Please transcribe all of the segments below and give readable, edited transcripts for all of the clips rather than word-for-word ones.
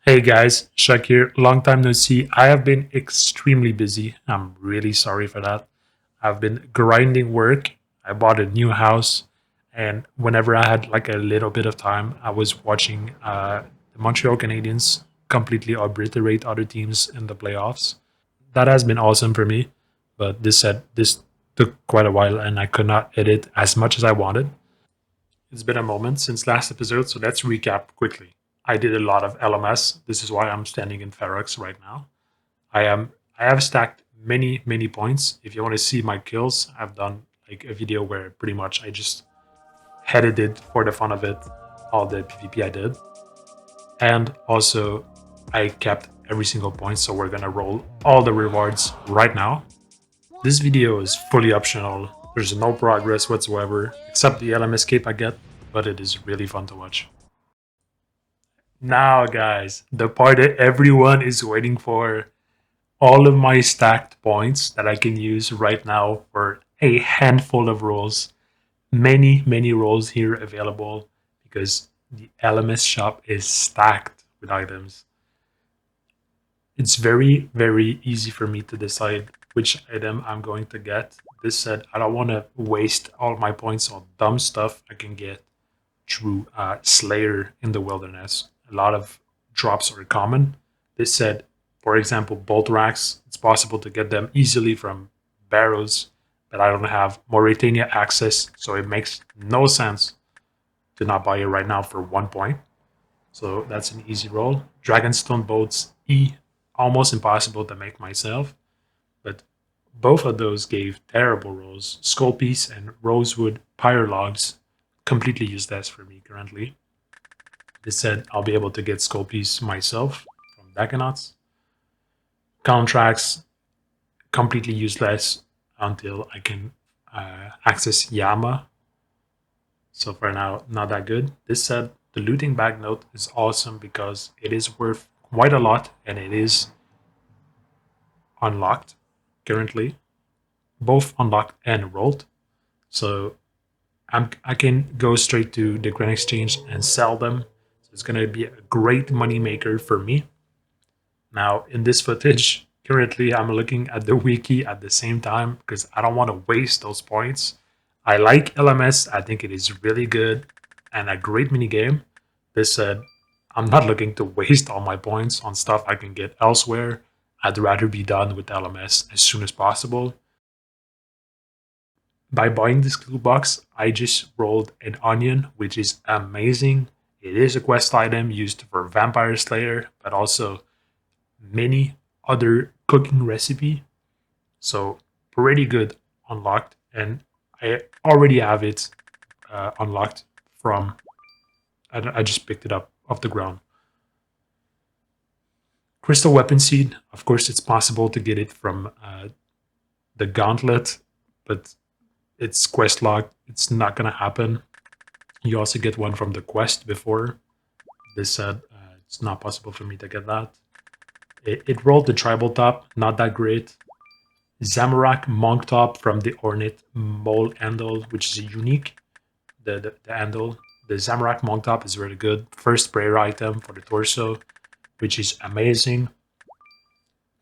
Hey guys, Shuk here. Long time no see. I have been extremely busy. I'm really sorry for that. I've been grinding work. I bought a new house, and whenever I had like a little bit of time, I was watching the Montreal Canadiens completely obliterate other teams in the playoffs. That has been awesome for me, but this took quite a while, and I could not edit as much as I wanted. It's been a moment since last episode, so let's recap quickly. I did a lot of LMS. This is why I'm standing in Ferox right now. I have stacked many points. If you want to see my kills, I've done like a video where pretty much I just headed it for the fun of it, all the PvP I did. And also I kept every single point, so we're gonna roll all the rewards right now. This video is fully optional. There's no progress whatsoever, except the LMS cape I get, but it is really fun to watch. Now, guys, the part that everyone is waiting for. All of my stacked points that I can use right now for a handful of rolls. Many rolls here available because the LMS shop is stacked with items. It's very easy for me to decide which item I'm going to get. This said, I don't want to waste all my points on dumb stuff I can get through Slayer in the Wilderness. A lot of drops are common. This said, for example, bolt racks, it's possible to get them easily from barrows, but I don't have Mauritania access, so it makes no sense to not buy it right now for 1 point. So that's an easy roll. Dragonstone boats, almost impossible to make myself, but both of those gave terrible rolls. Skull piece and rosewood pyre logs completely useless for me currently. This said, I'll be able to get skull piece myself from Dakanauts. Contracts completely useless until I can access Yama. So for now, not that good. This said, the looting bag note is awesome because it is worth quite a lot and it is unlocked currently, both unlocked and rolled. So I can go straight to the Grand Exchange and sell them. So it's going to be a great money maker for me. Now, in this footage, currently I'm looking at the wiki at the same time because I don't want to waste those points. I like LMS. I think it is really good and a great mini game. This said, I'm not looking to waste all my points on stuff I can get elsewhere. I'd rather be done with LMS as soon as possible. By buying this clue box, I just rolled an onion, which is amazing. It is a quest item used for Vampire Slayer, but also many other cooking recipe. So pretty good unlocked, and I already have it unlocked from. I just picked it up off the ground. Crystal weapon seed. Of course, it's possible to get it from the gauntlet, but it's quest locked. It's not gonna happen. You also get one from the quest before. This said, it's not possible for me to get that. It rolled the tribal top, not that great. Zamorak monk top from the ornate mole handle, which is unique. The handle. The Zamorak monk top is really good. First prayer item for the torso, which is amazing.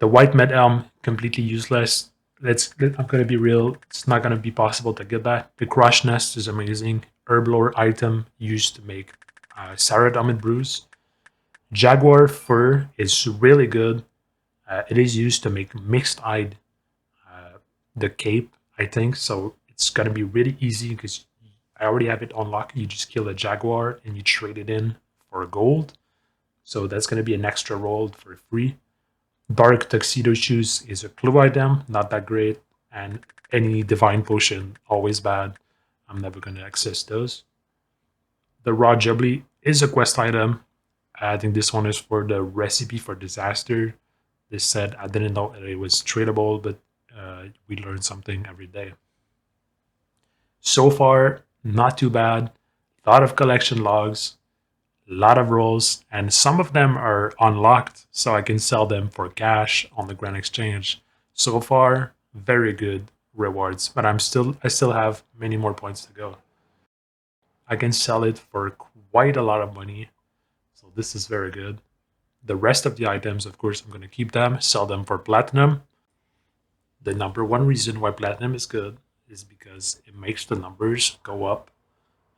The white med elm, completely useless. I'm gonna be real. It's not gonna be possible to get that. The crush nest is amazing. Herblore item used to make Saradamid brews. Jaguar fur is really good. It is used to make mixed eyed the cape, I think. So it's gonna be really easy because I already have it unlocked. You just kill a jaguar and you trade it in for gold. So that's gonna be an extra roll for free. Dark tuxedo shoes is a clue item, not that great, and any divine potion always bad. I'm never gonna access those. The raw jubilee is a quest item. I think this one is for the recipe for disaster. This said I didn't know that it was tradable, but we learn something every day. So far, not too bad. A lot of collection logs, a lot of rolls, and some of them are unlocked, so I can sell them for cash on the Grand Exchange. So far, very good rewards, but I still have many more points to go. I can sell it for quite a lot of money, so this is very good. The rest of the items, of course, I'm going to keep them, sell them for platinum. The number one reason why platinum is good is because it makes the numbers go up.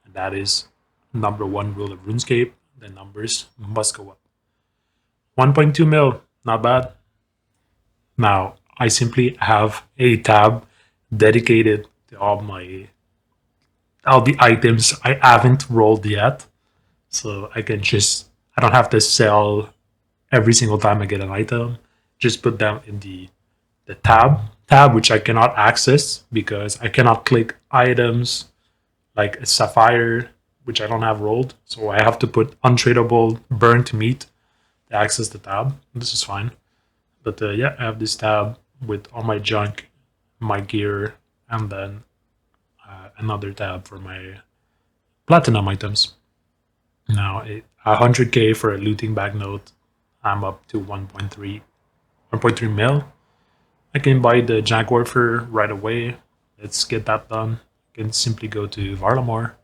And that is number one rule of RuneScape. The numbers must go up. 1.2 mil, not bad. Now, I simply have a tab dedicated to all the items I haven't rolled yet. So I don't have to sell every single time I get an item. Just put them in the tab, which I cannot access because I cannot click items like a sapphire, which I don't have rolled. So I have to put untradeable burnt meat to access the tab. This is fine. But yeah, I have this tab with all my junk, my gear, and then another tab for my platinum items. Now, 100k for a looting bag note. I'm up to 1.3 mil. I can buy the Jaguar fur right away. Let's get that done. You can simply go to Varlamore.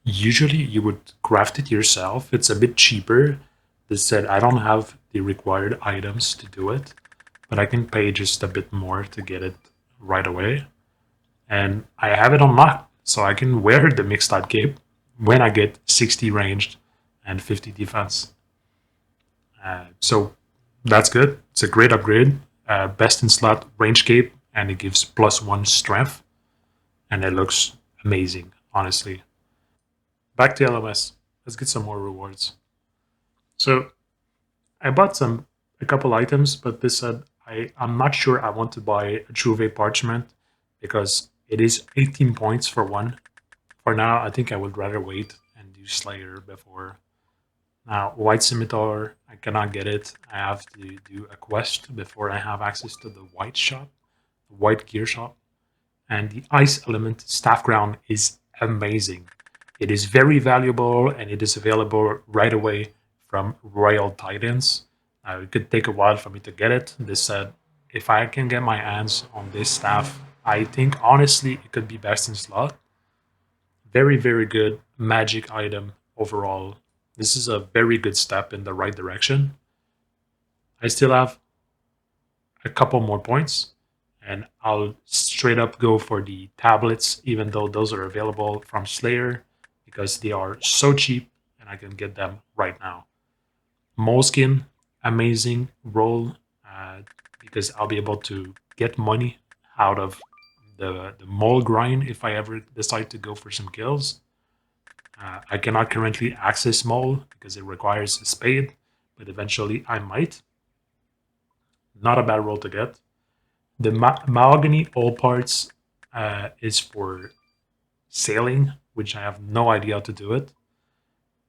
Usually you would craft it yourself. It's a bit cheaper. This said, I don't have the required items to do it, but I can pay just a bit more to get it right away. And I have it unlocked, so I can wear the mixed type cape when I get 60 ranged and 50 defense. So that's good. It's a great upgrade. Best in slot range cape, and it gives +1 strength, and it looks amazing, honestly. Back to LMS. Let's get some more rewards. So I bought a couple items, but this said I'm not sure I want to buy a Truve parchment because it is 18 points for one. For now, I think I would rather wait and do Slayer before. Now, White Scimitar, I cannot get it. I have to do a quest before I have access to the white shop, the white gear shop. And the Ice Element Staff Ground is amazing. It is very valuable and it is available right away from Royal Titans. It could take a while for me to get it. This said, if I can get my hands on this staff, I think honestly it could be best in slot. Very, very good magic item overall. This is a very good step in the right direction. I still have a couple more points, and I'll straight up go for the tablets, even though those are available from Slayer, because they are so cheap and I can get them right now. Moleskin, amazing roll, because I'll be able to get money out of the mole grind if I ever decide to go for some kills. I cannot currently access mole because it requires a spade, but eventually I might. Not a bad roll to get. The mahogany all parts is for sailing, which I have no idea how to do it.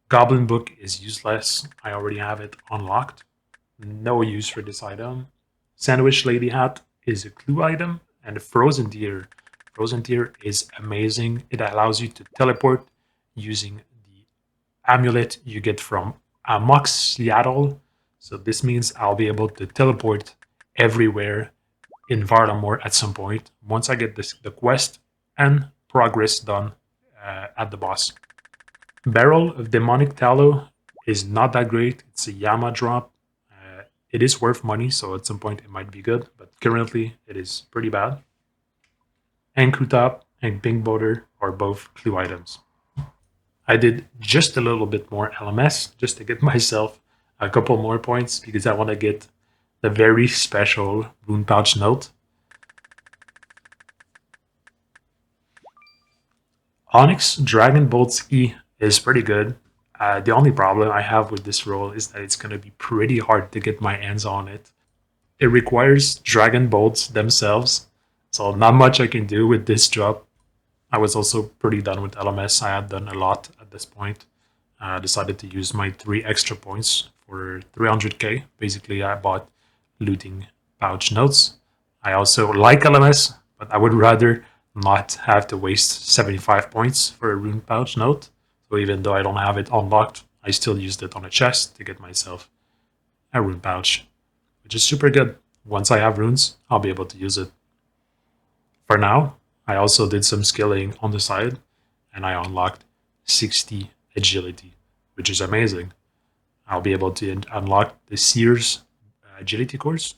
Goblin book is useless. I already have it unlocked. No use for this item. Sandwich lady hat is a clue item, and the frozen deer. Frozen deer is amazing. It allows you to teleport using the amulet you get from Amox Seattle. So this means I'll be able to teleport everywhere in Varlamore at some point once I get the quest and progress done at the boss. Barrel of Demonic Tallow is not that great. It's a Yama drop. It is worth money, so at some point it might be good, but currently it is pretty bad. Anku Top and Pink Boulder are both clue items. I did just a little bit more LMS just to get myself a couple more points because I want to get the very special Rune Pouch note. Onyx Dragon Bolts E is pretty good. The only problem I have with this roll is that it's going to be pretty hard to get my hands on it. It requires Dragon Bolts themselves, so not much I can do with this drop. I was also pretty done with LMS. I had done a lot at this point. I decided to use my 3 extra points for 300k. Basically, I bought looting pouch notes. I also like LMS, but I would rather not have to waste 75 points for a rune pouch note. So even though I don't have it unlocked, I still used it on a chest to get myself a rune pouch, which is super good. Once I have runes, I'll be able to use it. For now, I also did some skilling on the side, and I unlocked 60 agility, which is amazing. I'll be able to unlock the Sears agility course,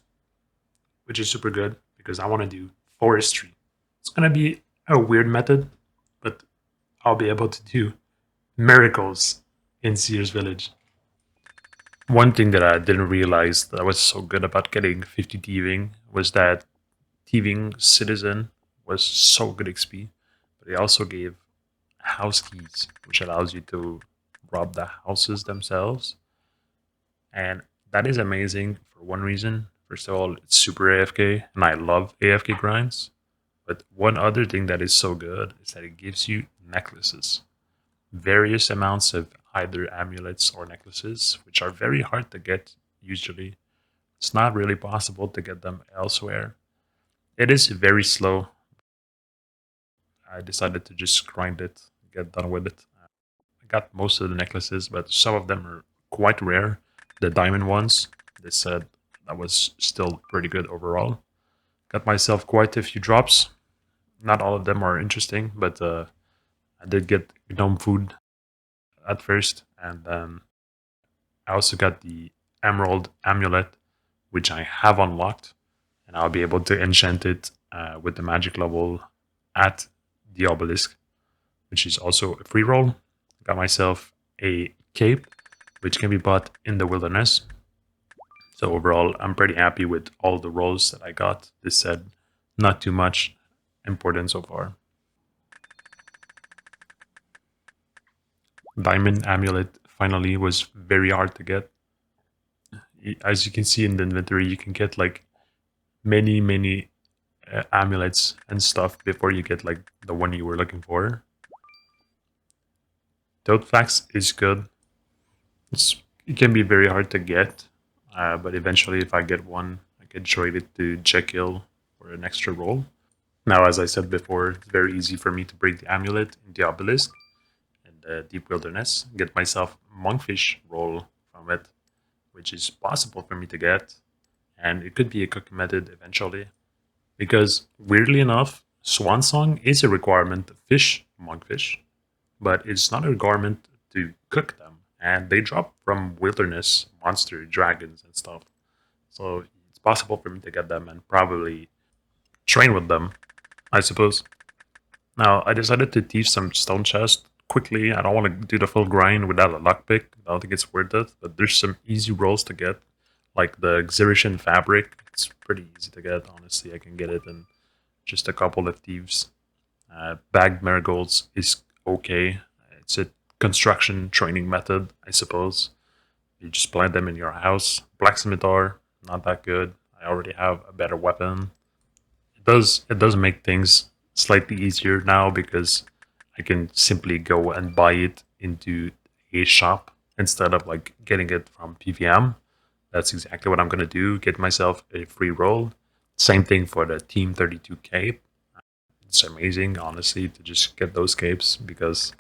which is super good because I want to do forestry. It's going to be a weird method, but I'll be able to do miracles in Sears Village. One thing that I didn't realize that was so good about getting 50 thieving was that thieving citizen was so good XP, but they also gave house keys, which allows you to rob the houses themselves. And that is amazing for one reason. First of all, it's super AFK, and I love AFK grinds. But one other thing that is so good is that it gives you necklaces, various amounts of either amulets or necklaces, which are very hard to get usually. It's not really possible to get them elsewhere. It is very slow. I decided to just grind it, get done with it. I got most of the necklaces, but some of them are quite rare. The diamond ones, they said that was still pretty good overall. Got myself quite a few drops. Not all of them are interesting, but I did get gnome food at first, and then I also got the emerald amulet, which I have unlocked, and I'll be able to enchant it with the magic level at the obelisk, which is also a free roll. Got myself a cape, which can be bought in the wilderness. So overall, I'm pretty happy with all the rolls that I got. This said, not too much important so far. Diamond amulet finally was very hard to get. As you can see in the inventory, you can get like many amulets and stuff before you get like the one you were looking for. Toad flax is good. It can be very hard to get, but eventually, if I get one, I can trade it to Jekyll for an extra roll. Now, as I said before, it's very easy for me to break the amulet in the obelisk in the deep wilderness, get myself monkfish roll from it, which is possible for me to get, and it could be a cooking method eventually. Because weirdly enough, swan song is a requirement to fish monkfish, but it's not a requirement to cook them. And they drop from wilderness monster dragons and stuff. So it's possible for me to get them and probably train with them, I suppose. Now I decided to thief some stone chest quickly. I don't want to do the full grind without a lockpick. I don't think it's worth it. But there's some easy rolls to get, like the Xerishan fabric. It's pretty easy to get, honestly. I can get it in just a couple of thieves. Bagged marigolds is okay. It's a construction training method, I suppose. You just plant them in your house. Black scimitar, not that good. I already have a better weapon. It does make things slightly easier now because I can simply go and buy it into a shop instead of like getting it from PVM. That's exactly what I'm gonna do. Get myself a free roll. Same thing for the Team 32 cape. It's amazing, honestly, to just get those capes because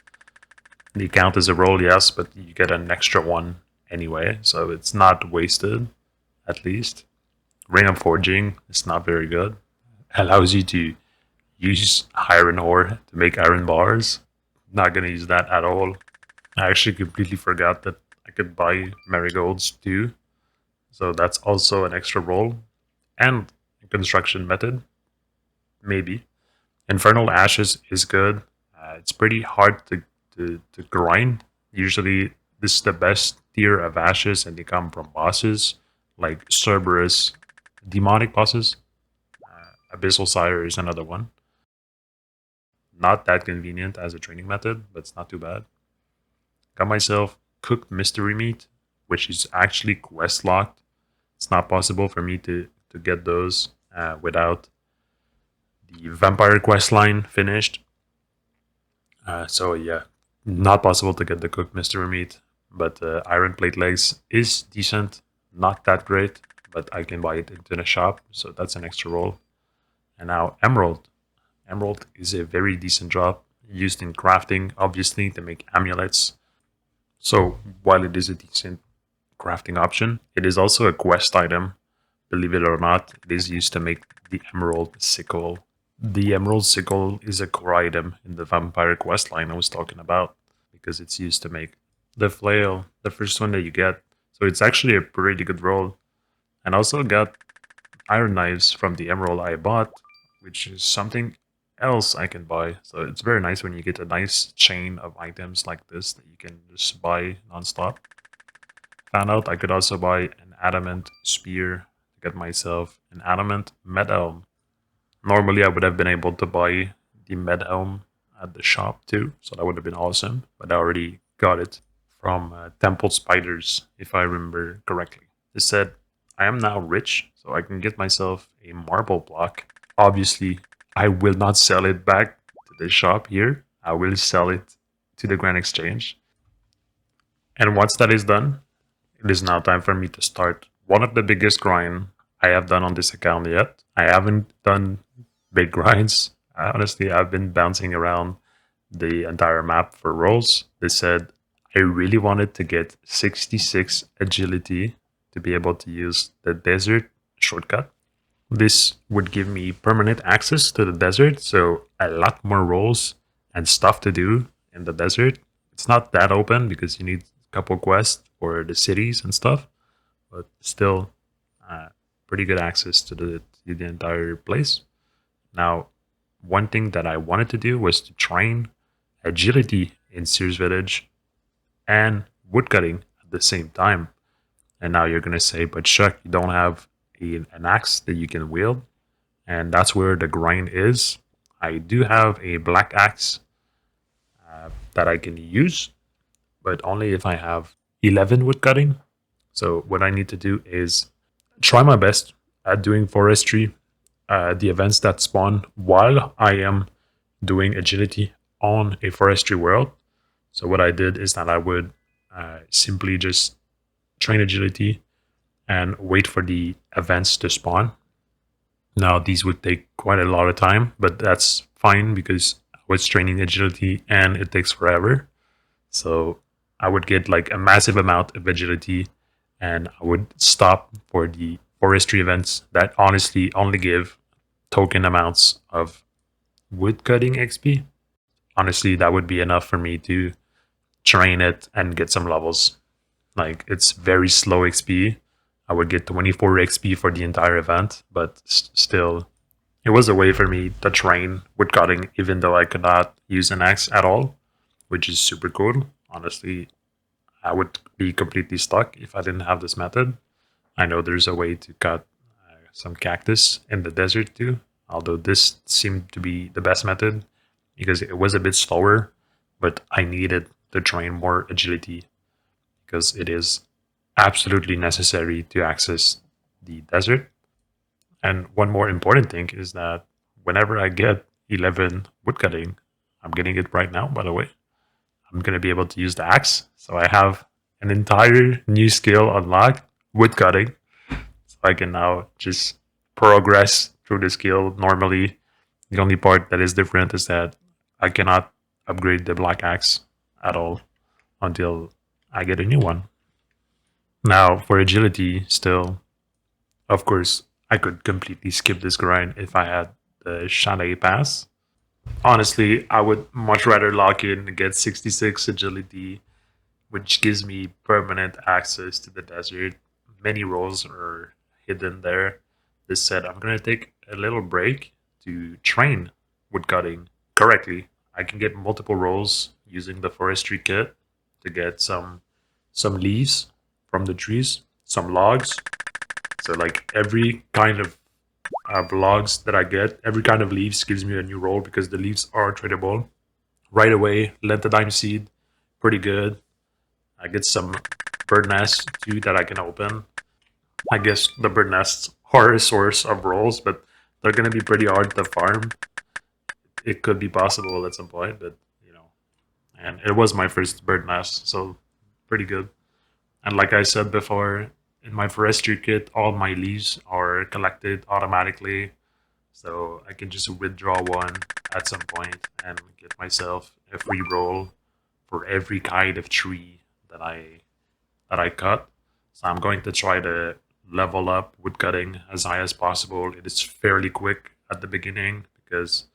the count is a roll, yes, but you get an extra one anyway, so it's not wasted, at least. Ring of Forging is not very good. Allows you to use iron ore to make iron bars. Not gonna use that at all. I actually completely forgot that I could buy marigolds too, so that's also an extra roll and a construction method, maybe. Infernal Ashes is good. It's pretty hard to grind. Usually, this is the best tier of ashes, and they come from bosses like Cerberus, demonic bosses. Abyssal Sire is another one. Not that convenient as a training method, but it's not too bad. Got myself cooked mystery meat, which is actually quest locked. It's not possible for me to get those without the vampire quest line finished. So yeah, not possible to get the cooked mystery meat, but iron plate legs is decent, not that great, but I can buy it into the shop, so that's an extra roll. And now emerald. Emerald is a very decent drop used in crafting, obviously to make amulets. So while it is a decent crafting option, it is also a quest item. Believe it or not, it is used to make the emerald sickle. The emerald sickle is a core item in the vampire quest line I was talking about because it's used to make the flail, the first one that you get. So it's actually a pretty good roll. And also got iron knives from the emerald I bought, which is something else I can buy. So it's very nice when you get a nice chain of items like this that you can just buy nonstop. Found out I could also buy an adamant spear to get myself an adamant med helm. Normally I would have been able to buy the med helm at the shop too, so that would have been awesome, but I already got it from Temple Spiders, if I remember correctly. They said, I am now rich, so I can get myself a marble block. Obviously, I will not sell it back to the shop here. I will sell it to the Grand Exchange. And once that is done, it is now time for me to start one of the biggest grind I have done on this account yet. I haven't done big grinds. Honestly, I've been bouncing around the entire map for rolls. They said I really wanted to get 66 agility to be able to use the desert shortcut. This would give me permanent access to the desert, so a lot more rolls and stuff to do in the desert. It's not that open because you need a couple quests for the cities and stuff, but still uh, pretty good access to the entire place. Now, one thing that I wanted to do was to train agility in Sears Village and woodcutting at the same time. And now you're gonna say, but Shuk, you don't have an axe that you can wield, and that's where the grind is. I do have a black axe that I can use, but only if I have 11 woodcutting. So what I need to do is try my best at doing forestry, the events that spawn while I am doing agility on a forestry world. So what I did is that I would simply just train agility and wait for the events to spawn. Now these would take quite a lot of time, but that's fine because I was training agility and it takes forever. So I would get like a massive amount of agility and I would stop for the forestry events that honestly only give token amounts of wood cutting XP. Honestly, that would be enough for me to train it and get some levels. Like it's very slow XP. I would get 24 XP for the entire event, but still, it was a way for me to train wood cutting even though I could not use an axe at all, which is super cool. Honestly, I would be completely stuck if I didn't have this method. I know there's a way to cut some cactus in the desert too, although this seemed to be the best method because it was a bit slower, but I needed to train more agility because it is absolutely necessary to access the desert. And one more important thing is that whenever I get 11 woodcutting, I'm getting it right now, by the way, I'm going to be able to use the axe. So I have an entire new skill unlocked, woodcutting. So I can now just progress through the skill normally. The only part that is different is that I cannot upgrade the black axe at all until I get a new one. Now, for agility, still, of course, I could completely skip this grind if I had the Chalet Pass. Honestly, I would much rather lock in and get 66 agility, which gives me permanent access to the desert. Many roles are hidden there. This said, I'm going to take a little break to train woodcutting correctly. I can get multiple roles using the forestry kit to get some leaves from the trees, some logs. So like every kind of logs that I get, every kind of leaves gives me a new role because the leaves are tradable. Right away, lenthidine seed, pretty good. I get some bird nests too that I can open. I guess the bird nests are a source of rolls, but they're gonna be pretty hard to farm. It could be possible at some point, but you know, and it was my first bird nest, so pretty good. And like I said before, in my forestry kit, all my leaves are collected automatically, so I can just withdraw one at some point and get myself a free roll for every kind of tree that I cut. So I'm going to try to level up woodcutting as high as possible. It is fairly quick at the beginning because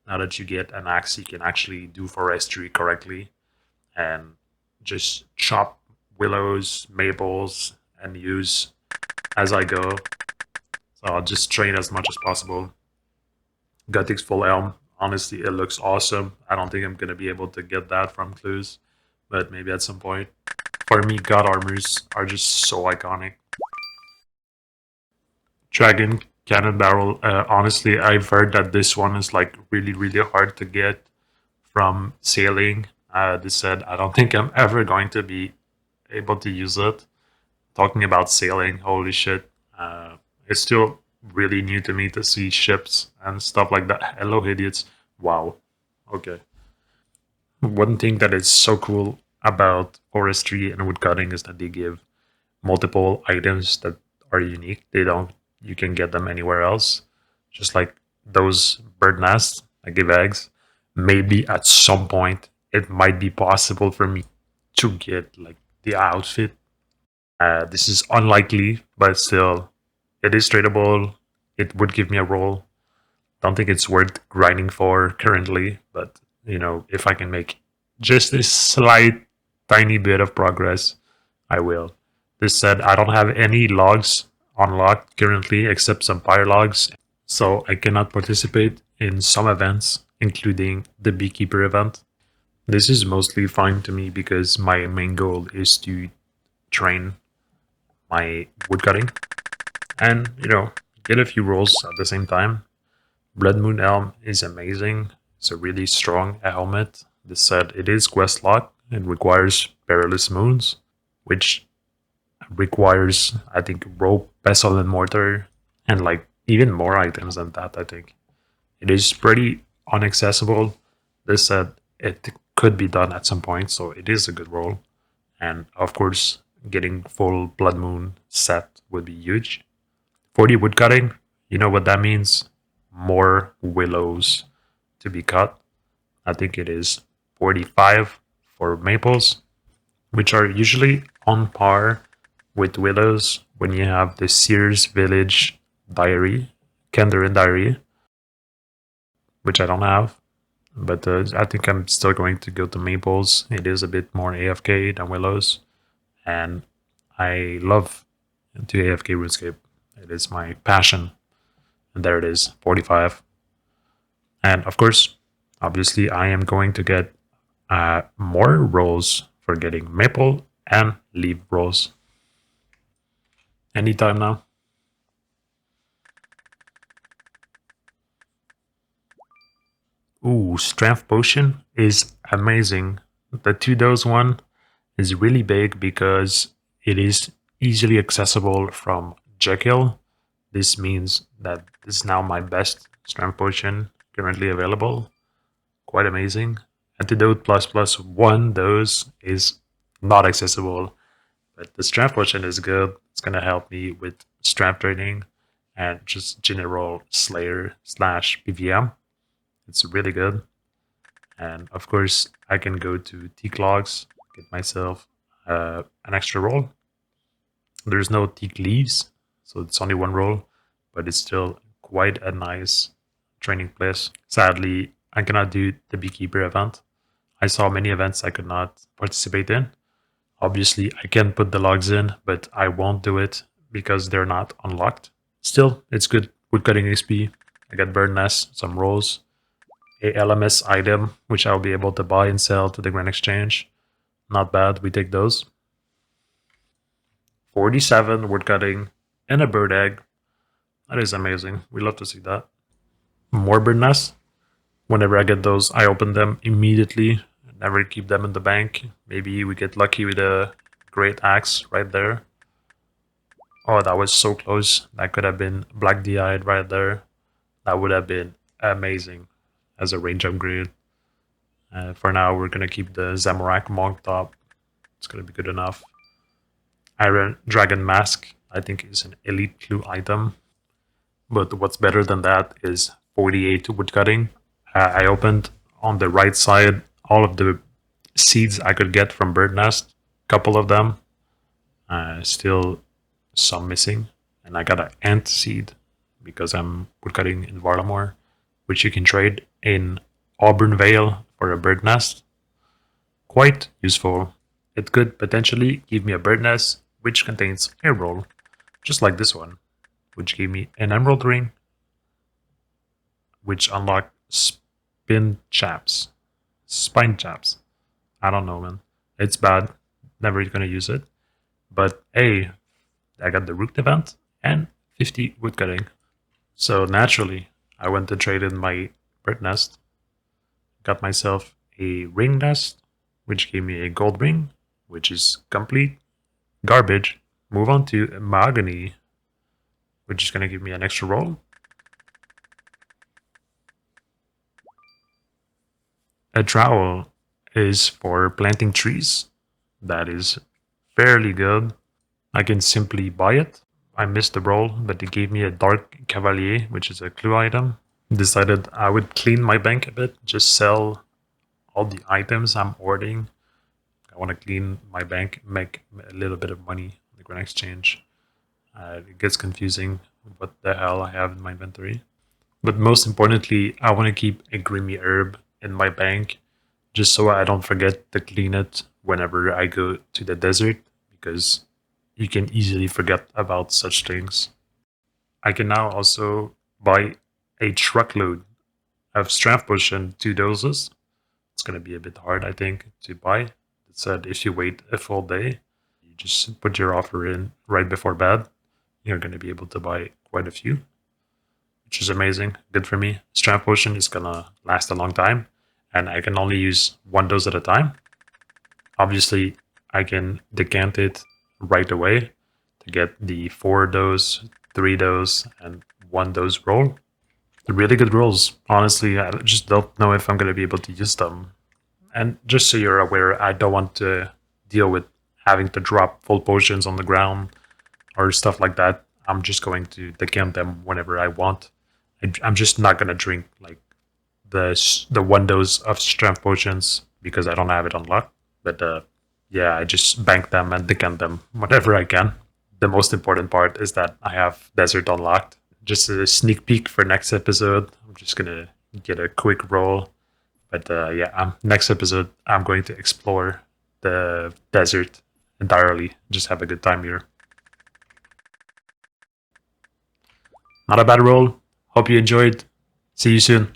now that you get an axe, you can actually do forestry correctly and just chop willows, maples, and use as I go. So I'll just train as much as possible. Gothic full elm. Honestly, it looks awesome. I don't think I'm gonna be able to get that from clues, but maybe at some point. For me, god armors are just so iconic. Dragon cannon barrel. Honestly, I've heard that this one is like really, really hard to get from sailing. They said I don't think I'm ever going to be able to use it. Talking about sailing, holy shit! It's still really new to me to see ships and stuff like that. Hello, idiots! Wow. Okay. One thing that is so cool about forestry and woodcutting is that they give multiple items that are unique. They don't. You can get them anywhere else. Just like those bird nests that give eggs. Maybe at some point it might be possible for me to get like the outfit. This is unlikely, but still, it is tradable. It would give me a role. Don't think it's worth grinding for currently, but if I can make just a slight, tiny bit of progress, I will. This said, I don't have any logs unlocked currently except some fire logs, so I cannot participate in some events, including the beekeeper event. This is mostly fine to me because my main goal is to train my woodcutting and get a few rolls at the same time. Blood Moon Elm is amazing. It's a really strong helmet. This said, it is quest lock. It requires perilous moons, which requires, I think, rope, pestle, and mortar, and like even more items than that. I think it is pretty inaccessible. This said, it could be done at some point, so it is a good roll. And of course, getting full Blood Moon set would be huge. 40 woodcutting, you know what that means? More willows to be cut. I think it is 45 for maples, which are usually on par with willows when you have the Sears Village Diary, Kendarin Diary, which I don't have. But I think I'm still going to go to maples. It is a bit more AFK than willows, and I love to AFK RuneScape. It is my passion. And there it is, 45. And of course, obviously, I am going to get more rolls for getting maple and leaf rolls. Anytime now. Ooh, strength potion is amazing. The 2 dose one is really big because it is easily accessible from Jekyll. This means that this is now my best strength potion currently available. Quite amazing. Antidote plus plus 1 dose is not accessible, but the strength potion is good. It's gonna help me with strength training and just general Slayer slash PVM. It's really good. And of course, I can go to teak logs, get myself an extra roll. There's no teak leaves, so it's only one roll, but it's still quite a nice training place. Sadly, I cannot do the beekeeper event. I saw many events I could not participate in. Obviously, I can put the logs in, but I won't do it because they're not unlocked. Still, it's good woodcutting XP. I got bird nest, some rolls, a LMS item, which I'll be able to buy and sell to the Grand Exchange. Not bad, we take those. 47 woodcutting and a bird egg. That is amazing. We love to see that. More bird nests. Whenever I get those, I open them immediately. Never keep them in the bank. Maybe we get lucky with a great axe right there. Oh, that was so close. That could have been Black DI'd right there. That would have been amazing as a range upgrade. For now, we're going to keep the Zamorak Monk top. It's going to be good enough. Iron Dragon Mask, I think, is an elite clue item. But what's better than that is 48 woodcutting. I opened on the right side all of the seeds I could get from Bird Nest. Couple of them. Still some missing. And I got an ant seed because I'm woodcutting in Varlamore, which you can trade in Auburn Vale for a bird nest. Quite useful. it could potentially give me a bird nest, which contains a roll, just like this one, which gave me an emerald ring, which unlocked spine chaps. I don't know, man. It's bad. Never gonna use it. But hey, I got the rook event and 50 woodcutting. So naturally, I went to trade in my bird nest, got myself a ring nest, which gave me a gold ring, which is complete garbage. Move on to mahogany, which is gonna give me an extra roll. A trowel is for planting trees. That is fairly good. I can simply buy it. I missed the roll, but they gave me a dark cavalier, which is a clue item. Decided I would clean my bank a bit, just sell all the items I'm hoarding. I want to clean my bank, make a little bit of money on the Grand Exchange. It gets confusing what the hell I have in my inventory. But most importantly, I want to keep a grimy herb in my bank just so I don't forget to clean it whenever I go to the desert, because you can easily forget about such things. I can now also buy a truckload of strength potion, 2 doses. It's going to be a bit hard, I think, to buy. It said if you wait a full day, you just put your offer in right before bed, you're going to be able to buy quite a few, which is amazing. Good for me. Strength potion is going to last a long time, and I can only use 1 dose at a time. Obviously, I can decant it right away to get the 4 dose, 3 dose, and 1 dose roll. They're really good rolls. Honestly, I just don't know if I'm going to be able to use them. And just so you're aware, I don't want to deal with having to drop full potions on the ground or stuff like that. I'm just going to decant them whenever I want. I'm just not going to drink like the 1 dose of strength potions because I don't have it unlocked. But yeah, I just bank them and decant them whenever I can. The most important part is that I have desert unlocked. Just a sneak peek for next episode. I'm just gonna get a quick roll. But yeah, next episode I'm going to explore the desert entirely. Just have a good time here. Not a bad roll. Hope you enjoyed. See you soon.